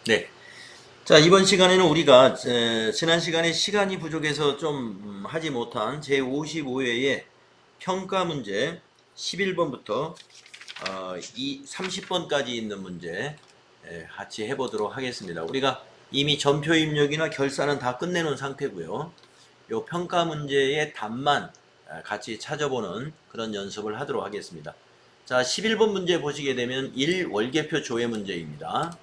네. 자, 이번 시간에는 우리가 지난 시간에 시간이 부족해서 좀 하지 못한 제55회의 평가 문제 11번부터 이 30번까지 있는 문제 같이 해보도록 하겠습니다. 우리가 이미 전표 입력이나 결산은 다 끝내놓은 상태고요. 요 평가 문제의 답만 같이 찾아보는 그런 연습을 하도록 하겠습니다. 자, 11번 문제 보시게 되면 1월계표 조회 문제입니다.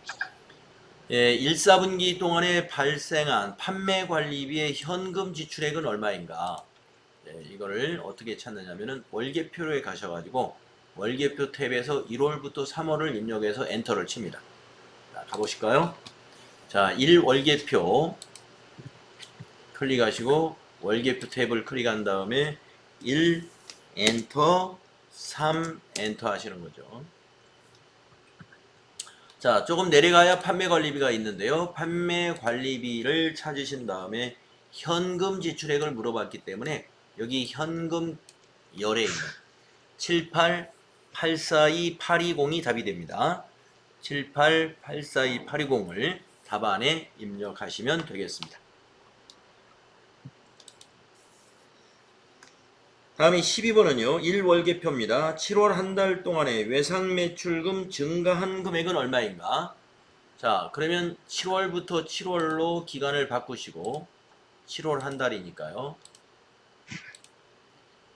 1, 4분기 동안에 발생한 판매 관리비의 현금 지출액은 얼마인가? 이거를 어떻게 찾느냐면은 월계표에 가셔가지고 월계표 탭에서 1월부터 3월을 입력해서 엔터를 칩니다. 자, 가보실까요? 자, 1월계표 클릭하시고 월계표 탭을 클릭한 다음에 1 엔터, 3 엔터 하시는 거죠. 자, 조금 내려가야 판매 관리비가 있는데요. 판매 관리비를 찾으신 다음에 현금 지출액을 물어봤기 때문에 여기 현금 열에 있는 78842-820이 답이 됩니다. 78842-820을 답안에 입력하시면 되겠습니다. 다음에 12번은요. 1월계표입니다. 7월 한 달 동안의 외상 매출금 증가한 금액은 얼마인가? 자, 그러면 7월부터 7월로 기간을 바꾸시고 7월 한 달이니까요.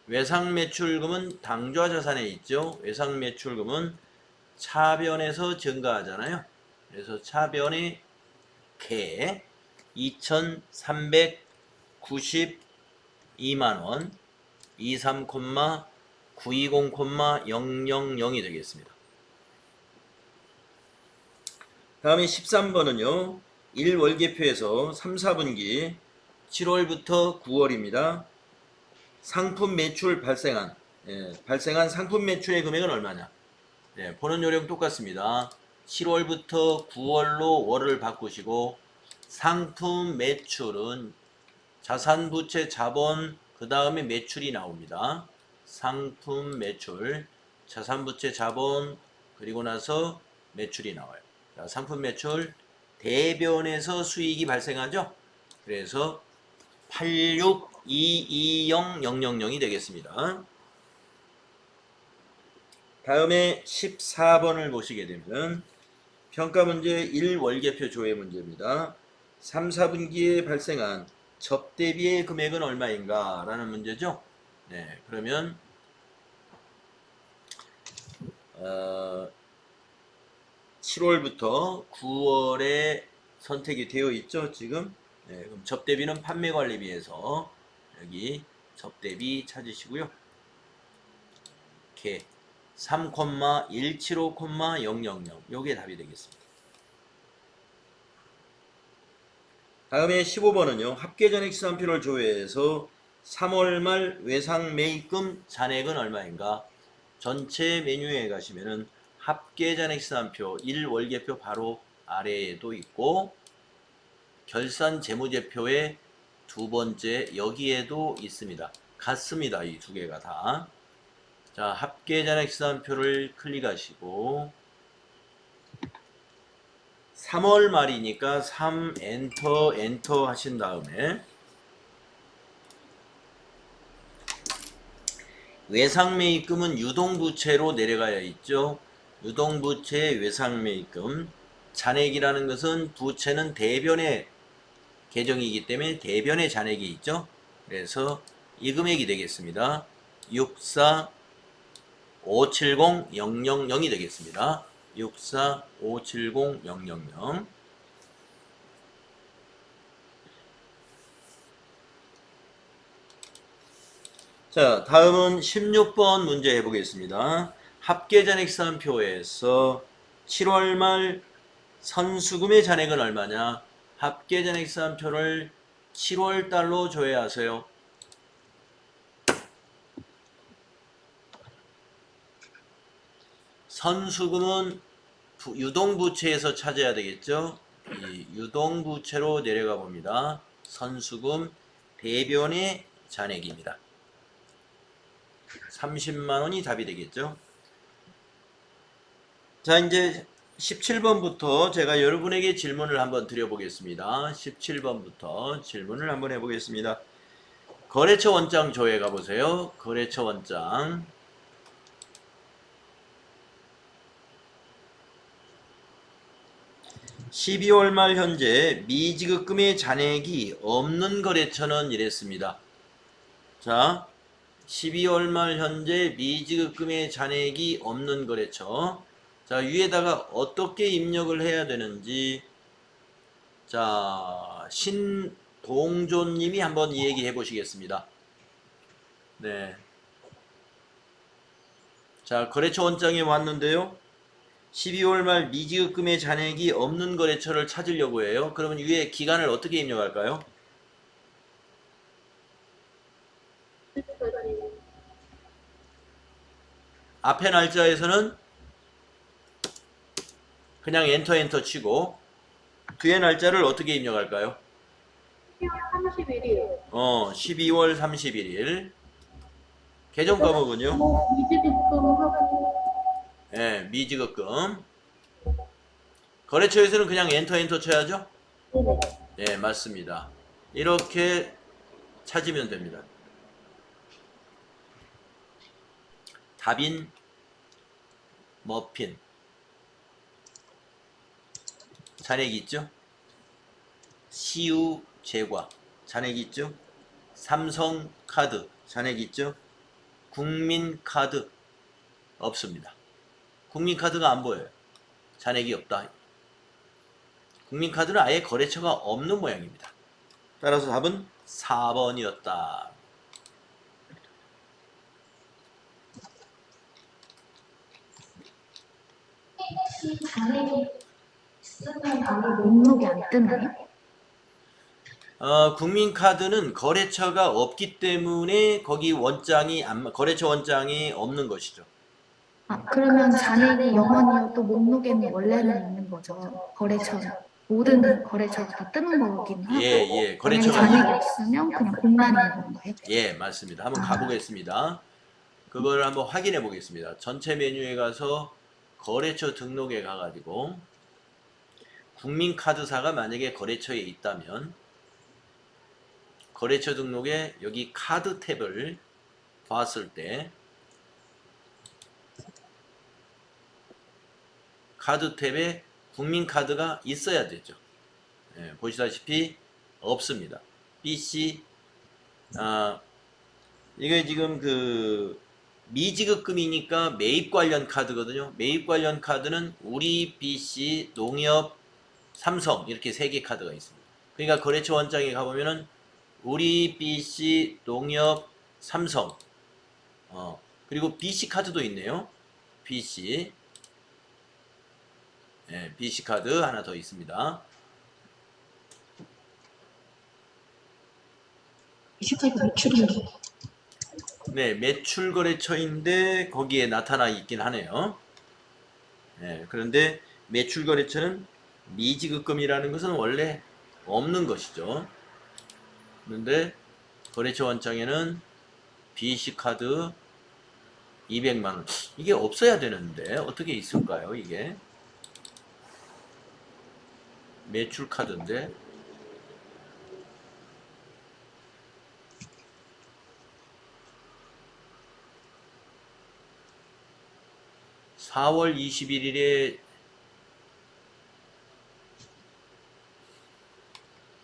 외상 매출금은 당좌 자산에 있죠. 외상 매출금은 차변에서 증가하잖아요. 그래서 차변의 개 2,392만원 23,920,000이 되겠습니다. 다음에 13번은요. 1월계표에서 3, 4분기 7월부터 9월입니다. 상품 매출 발생한 상품 매출의 금액은 얼마냐? 보는 요령 똑같습니다. 7월부터 9월로 월을 바꾸시고 상품 매출은 자산, 부채, 자본 그 다음에 매출이 나옵니다. 상품 매출, 자산, 부채, 자본 그리고 나서 매출이 나와요. 자, 상품 매출 대변에서 수익이 발생하죠. 그래서 86220,000이 되겠습니다. 다음에 14번을 보시게 되면 평가 문제 1월계표 조회 문제입니다. 3, 4분기에 발생한 접대비의 금액은 얼마인가 라는 문제죠. 네, 그러면 7월부터 9월에 선택이 되어 있죠, 지금. 네, 그럼 접대비는 판매관리비에서 여기 접대비 찾으시고요. 이렇게 3,175,000 요게 답이 되겠습니다. 다음에 15번은요. 합계잔액시산표를 조회해서 3월 말 외상 매입금 잔액은 얼마인가? 전체 메뉴에 가시면은 합계잔액시산표 1월계표 바로 아래에도 있고 결산 재무제표의 두 번째 여기에도 있습니다. 같습니다. 이 두 개가 다. 자, 합계잔액시산표를 클릭하시고 3월 말이니까 3 엔터 하신 다음에 외상매입금은 유동부채로 내려가야 있죠. 유동부채 외상매입금 잔액이라는 것은 부채는 대변의 계정이기 때문에 대변의 잔액이 있죠. 그래서 이 금액이 되겠습니다. 64570,000이 되겠습니다. 64570,000. 자, 다음은 16번 문제 해보겠습니다. 합계잔액시산표에서 7월 말 선수금의 잔액은 얼마냐? 합계잔액시산표를 7월 달로 조회하세요. 선수금은 유동부채에서 찾아야 되겠죠. 이 유동부채로 내려가 봅니다. 선수금 대변의 잔액입니다. 30만원이 답이 되겠죠. 자, 이제 17번부터 제가 여러분에게 질문을 한번 드려보겠습니다. 17번부터 질문을 한번 해보겠습니다. 거래처 원장 조회 가보세요. 거래처 원장. 12월 말 현재 미지급금의 잔액이 없는 거래처는 이랬습니다. 자, 12월 말 현재 미지급금의 잔액이 없는 거래처. 자, 위에다가 어떻게 입력을 해야 되는지, 자, 신동조님이 한번 얘기해 보시겠습니다. 네. 자, 거래처 원장에 왔는데요. 12월 말 미지급금의 잔액이 없는 거래처를 찾으려고 해요. 그러면 위에 기간을 어떻게 입력할까요? 앞에 날짜에서는 그냥 엔터 치고 뒤에 날짜를 어떻게 입력할까요? 31일. 12월 31일. 계정 과목은요? 미지급금하고. 네, 미지급금. 거래처에서는 그냥 엔터 쳐야죠? 네네. 네, 맞습니다. 이렇게 찾으면 됩니다. 다빈, 머핀. 잔액이 있죠? CU 제과 잔액이 있죠? 삼성카드 잔액이 있죠? 국민카드 없습니다. 국민카드가 안 보여요. 잔액이 없다. 국민카드는 아예 거래처가 없는 모양입니다. 따라서 답은 4번이었다. 혹시 잔액이 쓰면 바로 목록이 안 뜨나요? 국민카드는 거래처가 없기 때문에 거기 원장이 거래처 원장이 없는 것이죠. 아, 그러면 잔액이 0원이어도 목록에는 원래는 있는 거죠. 거래처 모든 거래처가 다 뜨는 거긴 하고 예, 만약에 거래처가 잔액이 없으면 그냥 공란인 건가요? 예, 맞습니다. 한번 가보겠습니다. 그걸 한번 확인해 보겠습니다. 전체 메뉴에 가서 거래처 등록에 가가지고 국민카드사가 만약에 거래처에 있다면 거래처 등록에 여기 카드 탭을 봤을 때 카드 탭에 국민카드가 있어야 되죠. 예, 보시다시피 없습니다. BC 이게 지금 그 미지급금이니까 매입 관련 카드거든요. 매입 관련 카드는 우리, BC, 농협, 삼성 이렇게 3개 카드가 있습니다. 그러니까 거래처 원장에 가보면은 우리, BC, 농협, 삼성 그리고 BC 카드도 있네요. BC BC 카드 하나 더 있습니다. BC카드 매출인데. 네, 매출 거래처인데 거기에 나타나 있긴 하네요. 그런데 매출 거래처는 미지급금이라는 것은 원래 없는 것이죠. 그런데 거래처 원장에는 BC카드 200만원 이게 없어야 되는데 어떻게 있을까요? 이게 매출 카드인데 4월 21일에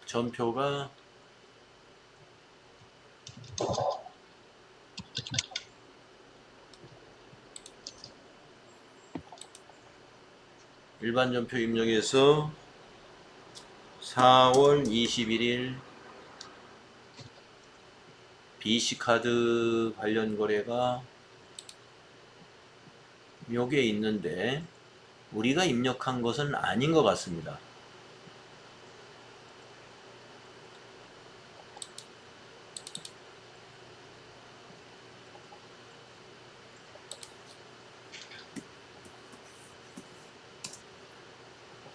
전표가 일반 전표 입력해서 4월 21일 BC카드 관련 거래가 요게 있는데 우리가 입력한 것은 아닌 것 같습니다.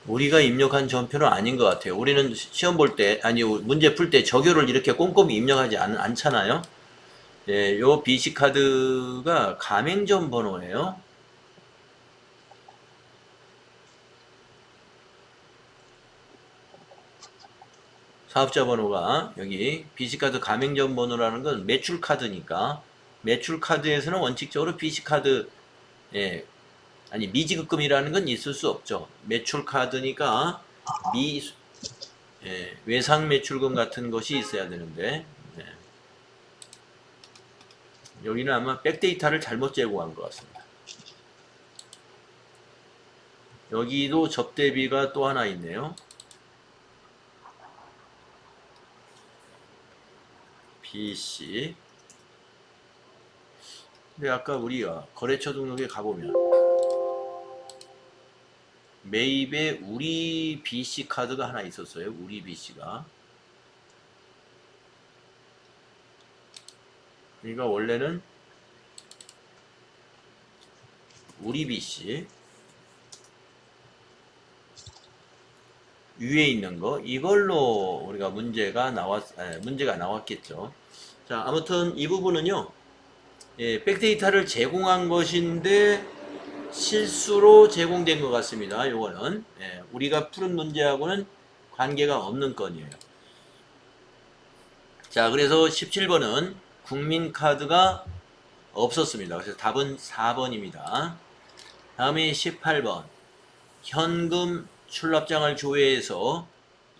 우리가 입력한 전표는 아닌 것 같아요. 우리는 시험 볼 때, 아니, 문제 풀 때 저교를 이렇게 꼼꼼히 입력하지 않잖아요. 예, 요 BC카드가 가맹점 번호예요. 사업자 번호가 여기 BC카드 가맹점 번호라는 건 매출 카드니까 매출 카드에서는 원칙적으로 BC카드 예, 아니 미지급금이라는 건 있을 수 없죠. 매출 카드니까 외상 매출금 같은 것이 있어야 되는데 예. 여기는 아마 백데이터를 잘못 제공한 것 같습니다. 여기도 접대비가 또 하나 있네요. BC. 근데 아까 우리가 거래처 등록에 가보면 매입에 우리 BC 카드가 하나 있었어요. 우리 BC가. 그러니까 원래는 우리 BC 위에 있는 거 이걸로 우리가 문제가 나왔겠죠. 자, 아무튼 이 부분은요. 예, 백데이터를 제공한 것인데 실수로 제공된 것 같습니다. 요거는 예, 우리가 푸른 문제하고는 관계가 없는 건이에요. 자, 그래서 17번은 국민카드가 없었습니다. 그래서 답은 4번입니다. 다음에 18번 현금 출납장을 조회해서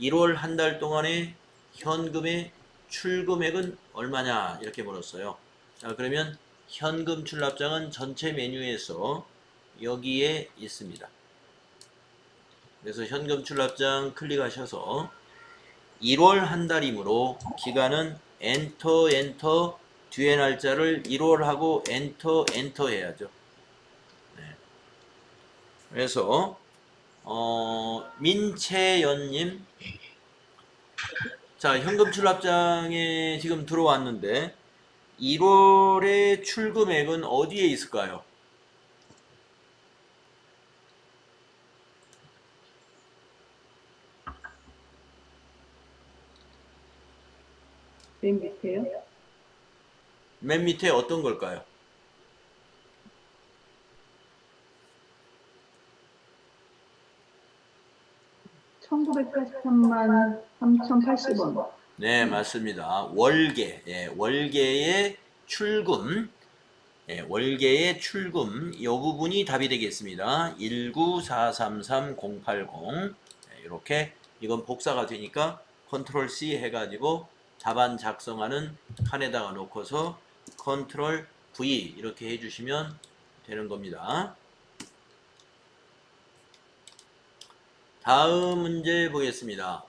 1월 한 달 동안의 현금의 출금액은 얼마냐 이렇게 물었어요. 자, 그러면 현금 출납장은 전체 메뉴에서 여기에 있습니다. 그래서 현금 출납장 클릭하셔서 1월 한 달이므로 기간은 엔터 뒤에 날짜를 1월 하고 엔터 해야죠. 네. 그래서 민채연님, 자, 현금 출납장에 지금 들어왔는데 1월의 출금액은 어디에 있을까요? 맨 밑에요? 맨 밑에 어떤 걸까요? 1983만 3,080원. 네, 맞습니다. 월계, 예, 월계의 출금, 예, 월계의 출금, 이 부분이 답이 되겠습니다. 19433-080. 예, 이렇게, 이건 복사가 되니까 컨트롤 C 해가지고 답안 작성하는 칸에다가 놓고서 컨트롤 V 이렇게 해주시면 되는 겁니다. 다음 문제 보겠습니다.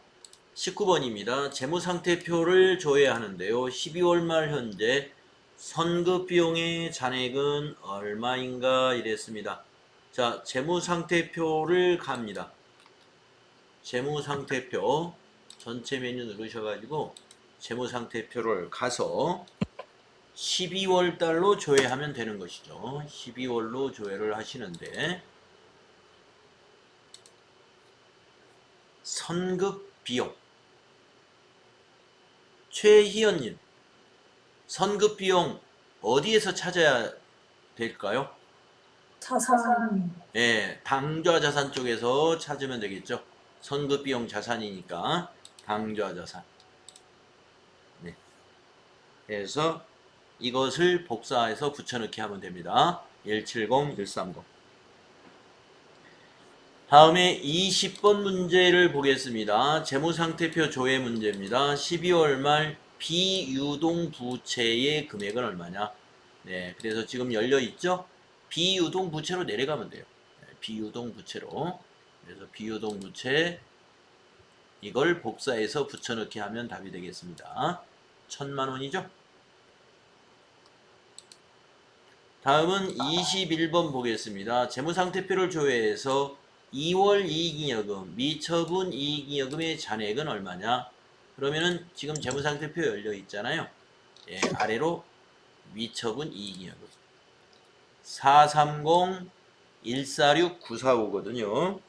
19번입니다. 재무상태표를 줘야 하는데요. 12월 말 현재 선급비용의 잔액은 얼마인가 이랬습니다. 자, 재무상태표를 갑니다. 재무상태표 전체 메뉴 누르셔가지고 재무상태표를 가서 12월 달로 조회하면 되는 것이죠. 12월로 조회를 하시는데 선급비용 최희연님, 선급비용 어디에서 찾아야 될까요? 자산. 예, 당좌자산 쪽에서 찾으면 되겠죠. 선급비용 자산이니까 당좌자산. 네. 그래서 이것을 복사해서 붙여넣기 하면 됩니다. 170, 130. 다음에 20번 문제를 보겠습니다. 재무상태표 조회 문제입니다. 12월 말 비유동 부채의 금액은 얼마냐? 네, 그래서 지금 열려 있죠? 비유동 부채로 내려가면 돼요. 네, 비유동 부채로. 그래서 비유동 부채 이걸 복사해서 붙여넣기 하면 답이 되겠습니다. 1,000만 원이죠? 다음은 21번 보겠습니다. 재무상태표를 조회해서 2월 이익잉여금, 미처분 이익잉여금의 잔액은 얼마냐? 그러면은 지금 재무상태표 열려 있잖아요. 예, 아래로 미처분 이익잉여금 430-146-945거든요.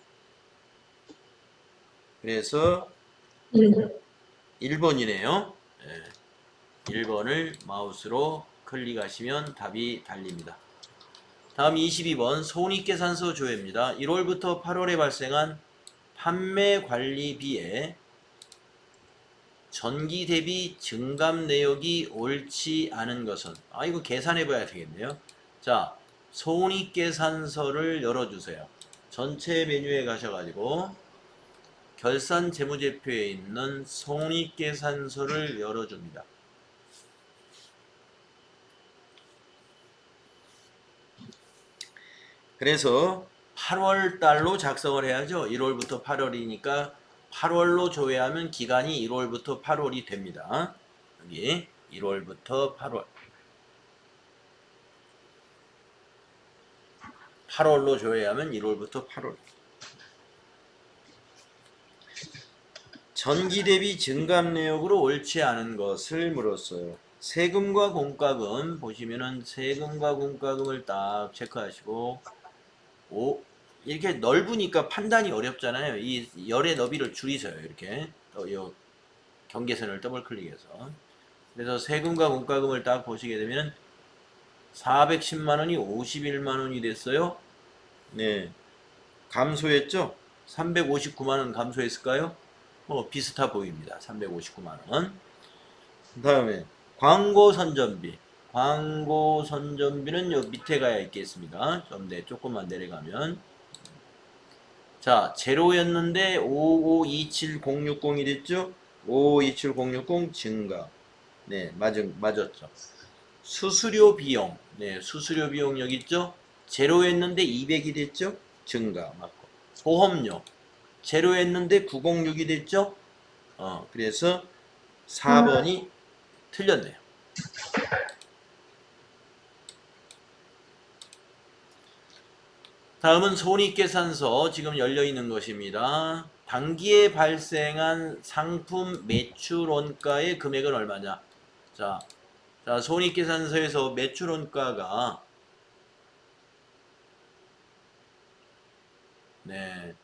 그래서 1번이네요. 예, 1번을 마우스로 클릭하시면 답이 달립니다. 다음 22번 손익계산서 조회입니다. 1월부터 8월에 발생한 판매관리비에 전기 대비 증감 내역이 옳지 않은 것은, 이거 계산해 봐야 되겠네요. 자, 손익계산서를 열어주세요. 전체 메뉴에 가셔가지고 결산 재무제표에 있는 손익계산서를 열어줍니다. 그래서 8월 달로 작성을 해야죠. 1월부터 8월이니까 8월로 조회하면 기간이 1월부터 8월이 됩니다. 여기 1월부터 8월. 8월로 조회하면 1월부터 8월. 전기 대비 증감 내역으로 옳지 않은 것을 물었어요. 세금과 공과금 보시면은 세금과 공과금을 딱 체크하시고, 이렇게 넓으니까 판단이 어렵잖아요. 이 열의 너비를 줄이세요. 이렇게 요 경계선을 더블 클릭해서. 그래서 세금과 공과금을 딱 보시게 되면 410만 원이 51만 원이 됐어요. 네, 감소했죠? 359만 원 감소했을까요? 비슷해 보입니다. 359만 원. 다음에 광고 선전비. 광고 선전비는 요 밑에 가야 있겠습니다. 좀 조금만 내려가면. 자, 제로였는데 5527060이 됐죠? 5527060 증가. 네, 맞았죠. 수수료 비용. 네, 수수료 비용 여기 있죠? 제로였는데 200이 됐죠? 증가. 맞고. 보험료. 제로였는데 906이 됐죠? 그래서 4번이 틀렸네요. 다음은 손익계산서 지금 열려있는 것입니다. 당기에 발생한 상품 매출원가의 금액은 얼마냐? 자, 손익계산서에서 매출원가가 네,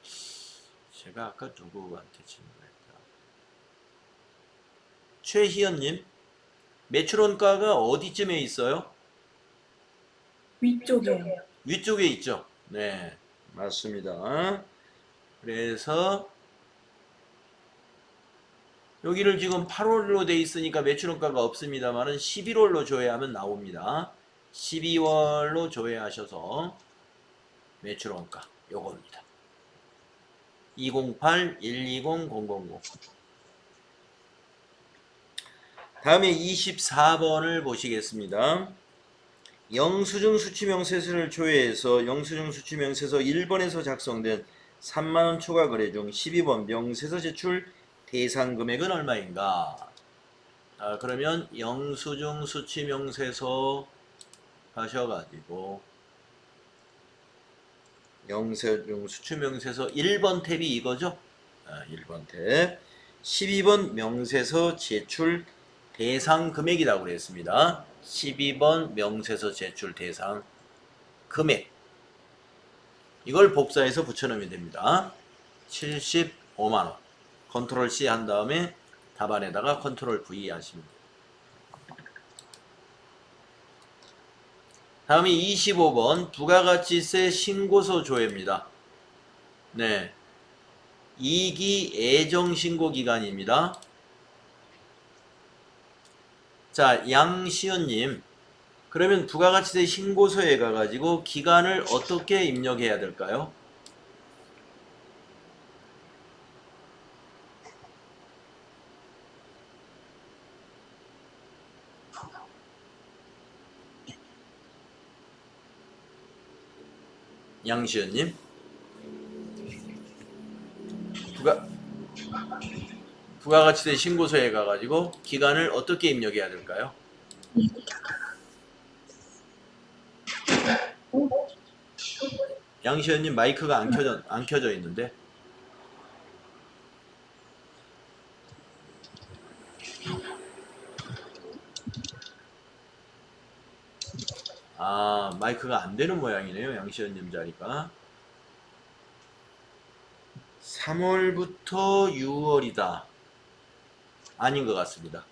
제가 아까 누구한테 질문했다. 최희연님, 매출원가가 어디쯤에 있어요? 위쪽에. 위쪽에 있죠. 네, 맞습니다. 그래서 여기를 지금 8월로 돼 있으니까 매출원가가 없습니다만은 11월로 조회하면 나옵니다. 12월로 조회하셔서 매출원가 요겁니다. 208-120-000. 다음에 24번을 보시겠습니다. 영수증 수취명세서를 조회해서 영수증 수취명세서 1번에서 작성된 3만원 초과 거래 중 12번 명세서 제출 대상 금액은 얼마인가? 그러면 영수증 수취명세서 하셔가지고 영수증 수취명세서 1번 탭이 이거죠? 1번 탭. 12번 명세서 제출 대상 금액이라고 그랬습니다. 12번 명세서 제출 대상 금액. 이걸 복사해서 붙여넣으면 됩니다. 75만원. 컨트롤 C 한 다음에 답안에다가 컨트롤 V 하시면 됩니다. 다음이 25번 부가가치세 신고서 조회입니다. 네, 2기 애정신고 기간입니다. 자, 양시연님, 그러면 부가가치세 신고서에 가가지고 기간을 어떻게 입력해야 될까요? 양시연님, 부가가치세 신고서에 가가지고 기간을 어떻게 입력해야 될까요? 양시연님 마이크가 안 켜져 있는데. 마이크가 안 되는 모양이네요. 양시연님 자리가. 3월부터 6월이다. 아닌 것 같습니다.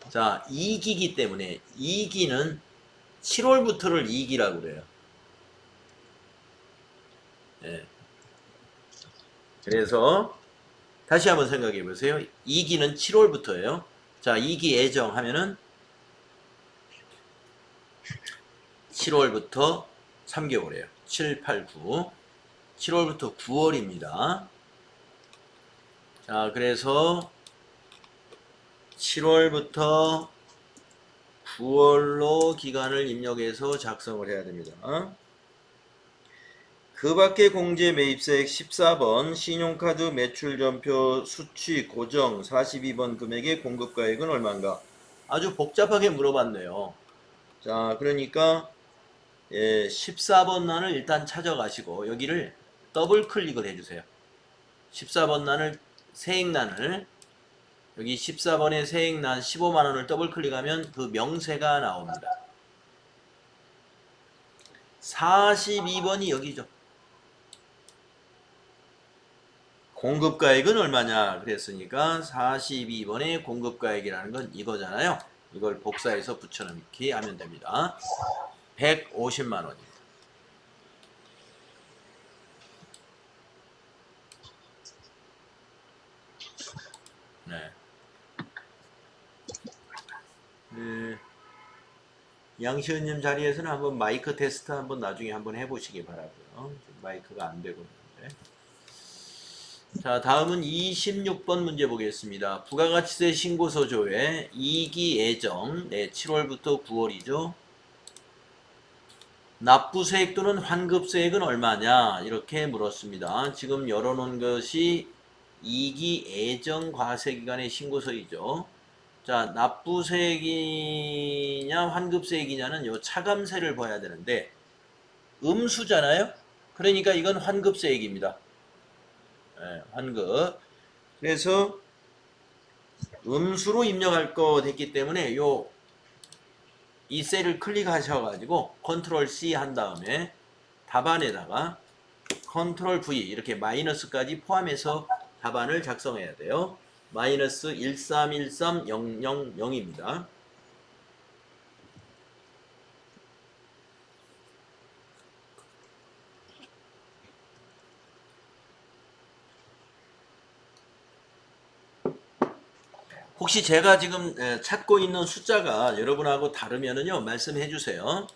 자, 2기기 때문에 2기는 7월부터를 2기라고 그래요. 네. 그래서 다시 한번 생각해 보세요. 2기는 7월부터예요. 자, 2기 예정 하면은 7월부터 3개월이에요. 7, 8, 9. 7월부터 9월입니다. 자, 그래서 7월부터 9월로 기간을 입력해서 작성을 해야 됩니다. 그 밖에 공제 매입세액 14번 신용카드 매출전표 수취 고정 42번 금액의 공급가액은 얼마인가? 아주 복잡하게 물어봤네요. 자, 그러니까 14번 난을 일단 찾아가시고 여기를 더블 클릭을 해주세요. 14번 난을 세액난을 여기 14번의 세액난 15만원을 더블 클릭하면 그 명세가 나옵니다. 42번이 여기죠. 공급가액은 얼마냐 그랬으니까 42번의 공급가액이라는 건 이거잖아요. 이걸 복사해서 붙여넣기 하면 됩니다. 150만원입니다. 네. 양시은님 자리에서는 한번 마이크 테스트 한번 나중에 한번 해보시기 바라고요. 마이크가 안 되고 있는데. 자, 다음은 26번 문제 보겠습니다. 부가가치세 신고서 조회 2기 예정 7월부터 9월이죠. 납부세액 또는 환급세액은 얼마냐 이렇게 물었습니다. 지금 열어놓은 것이 2기 예정 과세기간의 신고서이죠. 자, 납부세액이냐 환급세액이냐는 요 차감세를 봐야 되는데 음수잖아요. 그러니까 이건 환급세액입니다. 네, 환급. 그래서 음수로 입력할 거 됐기 때문에 이 셀을 클릭하셔가지고 컨트롤 C 한 다음에 답안에다가 컨트롤 V 이렇게 마이너스까지 포함해서 답안을 작성해야 돼요. 마이너스 1313000입니다. 혹시 제가 지금 찾고 있는 숫자가 여러분하고 다르면은요 말씀해 주세요.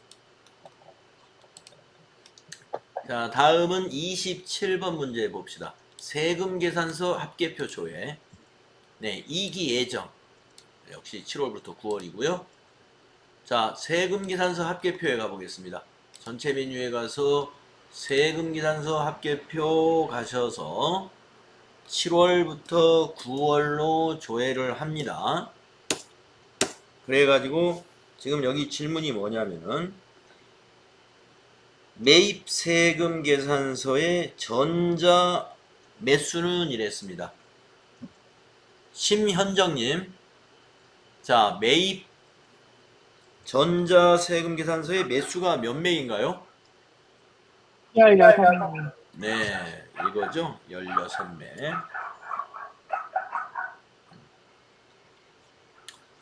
자, 다음은 27번 문제 봅시다. 세금계산서 합계표 조회. 네, 2기 예정. 역시 7월부터 9월이고요. 자, 세금계산서 합계표에 가보겠습니다. 전체 메뉴에 가서 세금계산서 합계표 가셔서 7월부터 9월로 조회를 합니다. 그래가지고 지금 여기 질문이 뭐냐면은 매입 세금 계산서의 전자 매수는 이랬습니다. 심현정님, 자, 매입 전자 세금 계산서의 매수가 몇 매인가요? 16명. 네, 이거죠. 16매.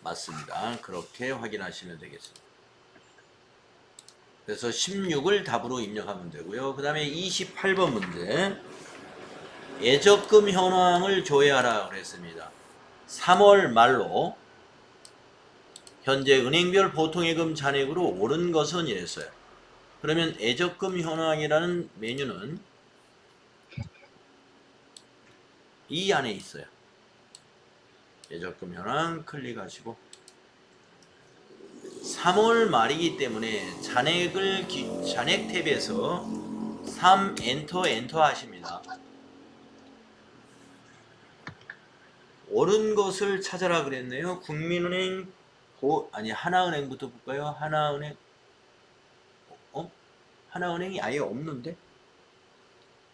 맞습니다. 그렇게 확인하시면 되겠습니다. 그래서 16을 답으로 입력하면 되고요. 그 다음에 28번 문제. 예적금 현황을 조회하라 그랬습니다. 3월 말로 현재 은행별 보통예금 잔액으로 오른 것은 이랬어요. 그러면 예적금 현황이라는 메뉴는 이 안에 있어요. 예적금 현황 클릭하시고 3월 말이기 때문에 잔액 탭에서 3 엔터 하십니다. 오른 것을 찾아라 그랬네요. 국민은행 하나은행부터 볼까요? 하나은행 하나은행이 아예 없는데?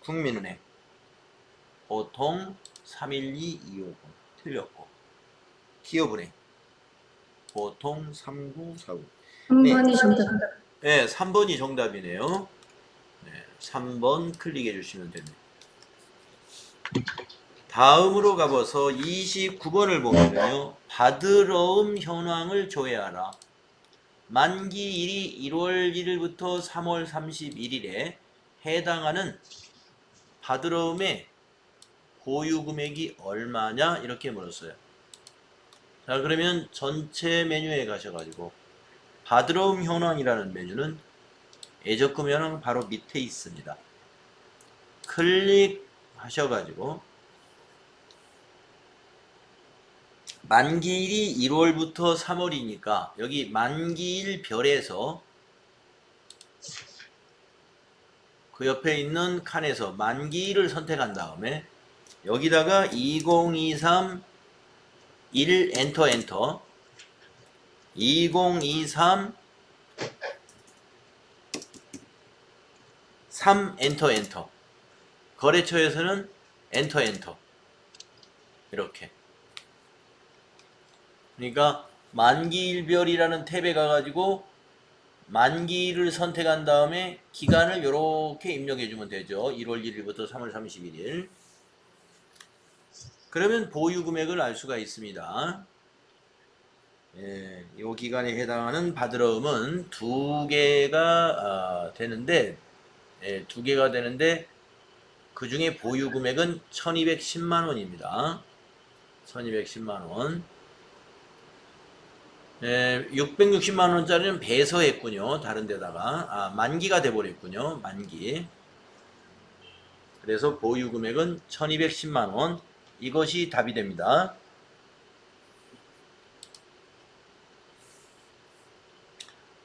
국민은행 보통 312250 틀렸고 기업은행 보통 3949 3번이 정답. 네, 3번이 정답이네요. 네, 3번 클릭해 주시면 됩니다. 다음으로 가봐서 29번을 보면요. 받으러움 현황을 조회하라. 만기일이 1월 1일부터 3월 31일에 해당하는 받으러움의 보유 금액이 얼마냐 이렇게 물었어요. 자, 그러면 전체 메뉴에 가셔가지고 바드러움 현황이라는 메뉴는 예적금 현황 바로 밑에 있습니다. 클릭하셔가지고 만기일이 1월부터 3월이니까 여기 만기일 별에서 그 옆에 있는 칸에서 만기일을 선택한 다음에 여기다가 2023 1 엔터 엔터 2023 3 엔터 엔터 거래처에서는 엔터 엔터 이렇게. 그러니까 만기일별이라는 탭에 가가지고 만기일을 선택한 다음에 기간을 이렇게 입력해 주면 되죠. 1월 1일부터 3월 31일. 그러면 보유 금액을 알 수가 있습니다. 예, 이 기간에 해당하는 바드러움은 두 개가 되는데, 예, 두 개가 되는데 그 중에 보유 금액은 1210만 원입니다. 1210만 원. 예, 660만 원짜리는 배서했군요. 다른 데다가. 만기가 돼버렸군요. 만기. 그래서 보유 금액은 1210만 원. 이것이 답이 됩니다.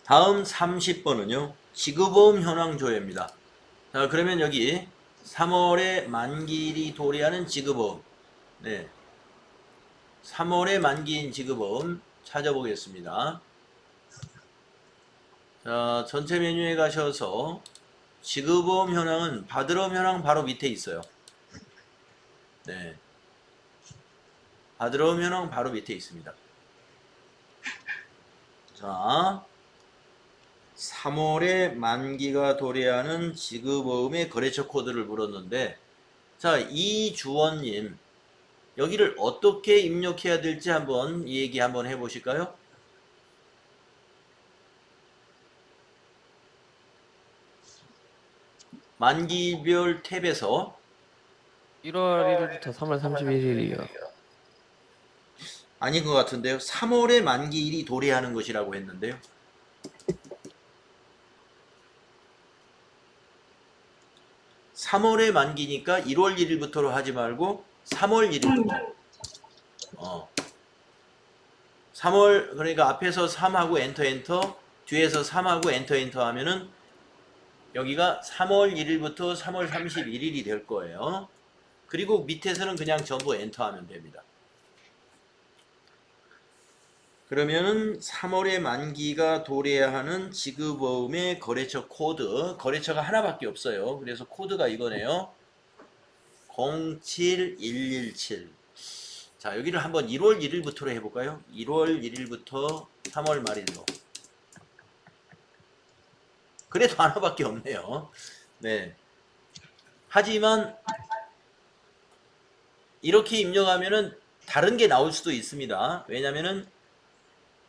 다음 30번은요. 지급보험 현황 조회입니다. 자, 그러면 여기 3월에 만기일이 도래하는 지급보험. 네. 3월에 만기인 지급보험 찾아보겠습니다. 자, 전체 메뉴에 가셔서 지급보험 현황은 바드러움 현황 바로 밑에 있어요. 네. 바드러움 현황 바로 밑에 있습니다. 자, 3월에 만기가 도래하는 지급보험의 거래처 코드를 물었는데, 자, 이주원님 여기를 어떻게 입력해야 될지 한번 이 얘기 한번 해보실까요? 만기별 탭에서 1월 1일부터 3월 31일이요. 아닌 것 같은데요. 3월에 만기일이 도래하는 것이라고 했는데요. (3월에) 만기니까 1월 1일부터로 하지 말고 3월 1일부터. 3월, 그러니까 앞에서 3하고 엔터 엔터, 뒤에서 3하고 엔터 엔터 하면은 여기가 3월 1일부터 3월 31일이 될 거예요. 그리고 밑에서는 그냥 전부 엔터 하면 됩니다. 그러면은 3월에 만기가 도래하는 지급보험의 거래처 코드, 거래처가 하나밖에 없어요. 그래서 코드가 이거네요. 07117. 자, 여기를 한번 1월 1일부터로 해볼까요? 1월 1일부터 3월 말일로. 그래도 하나밖에 없네요. 네. 하지만 이렇게 입력하면은 다른 게 나올 수도 있습니다. 왜냐면은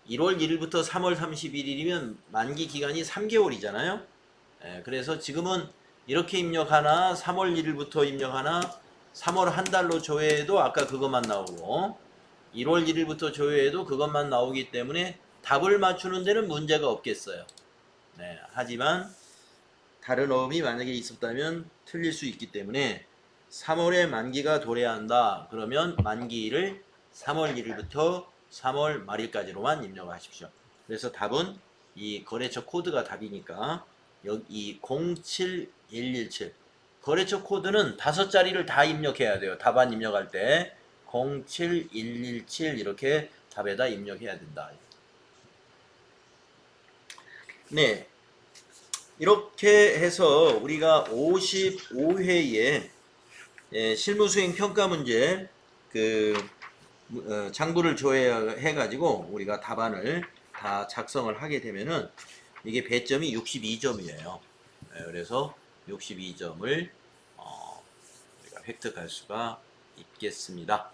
1월 1일부터 3월 31일이면 만기 기간이 3개월이잖아요. 예, 그래서 지금은 이렇게 입력하나 3월 1일부터 입력하나 3월 한 달로 조회해도 아까 그것만 나오고 1월 1일부터 조회해도 그것만 나오기 때문에 답을 맞추는 데는 문제가 없겠어요. 네, 하지만 다른 어음이 만약에 있었다면 틀릴 수 있기 때문에 3월에 만기가 도래한다. 그러면 만기일을 3월 1일부터 3월 말일까지로만 입력하십시오. 그래서 답은 이 거래처 코드가 답이니까 여기 07117 거래처 코드는 5자리를 다 입력해야 돼요. 답안 입력할 때 07117 이렇게 답에다 입력해야 된다. 네, 이렇게 해서 우리가 55회에 실무수행 평가 문제 장부를 조회해 가지고 우리가 답안을 다 작성을 하게 되면은 이게 배점이 62점이에요. 그래서 62점을 우리가 획득할 수가 있겠습니다.